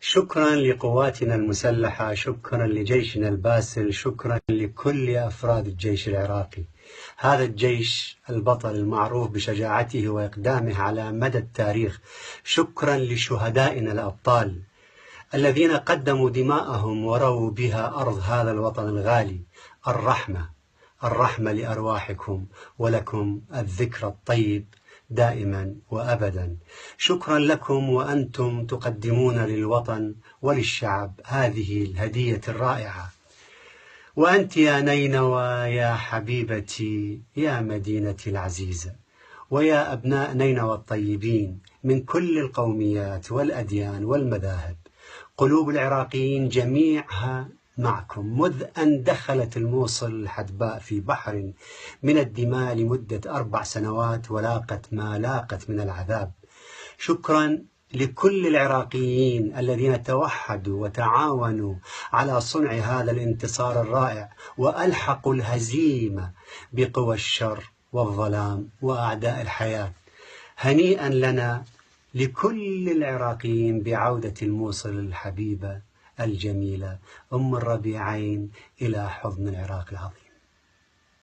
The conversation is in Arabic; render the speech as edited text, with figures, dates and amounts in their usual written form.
شكرا لقواتنا المسلحة، شكرا لجيشنا الباسل، شكرا لكل أفراد الجيش العراقي. هذا الجيش البطل المعروف بشجاعته وإقدامه على مدى التاريخ. شكرا لشهدائنا الأبطال الذين قدموا دماءهم ورووا بها أرض هذا الوطن الغالي. الرحمة لأرواحكم، ولكم الذكر الطيب دائما وأبدا. شكرا لكم وأنتم تقدمون للوطن وللشعب هذه الهدية الرائعة. وأنت يا نينوى يا حبيبتي يا مدينتي العزيزة، ويا أبناء نينوى الطيبين من كل القوميات والأديان والمذاهب، قلوب العراقيين جميعها معكم منذ أن دخلت الموصل الحدباء في بحر من الدماء لمدة 4 سنوات ولاقت ما لاقت من العذاب. شكرا لكل العراقيين الذين توحدوا وتعاونوا على صنع هذا الانتصار الرائع وألحقوا الهزيمة بقوى الشر والظلام وأعداء الحياة. هنيئا لنا لكل العراقيين بعودة الموصل الحبيبة الجميلة أم الربيعين إلى حضن العراق العظيم.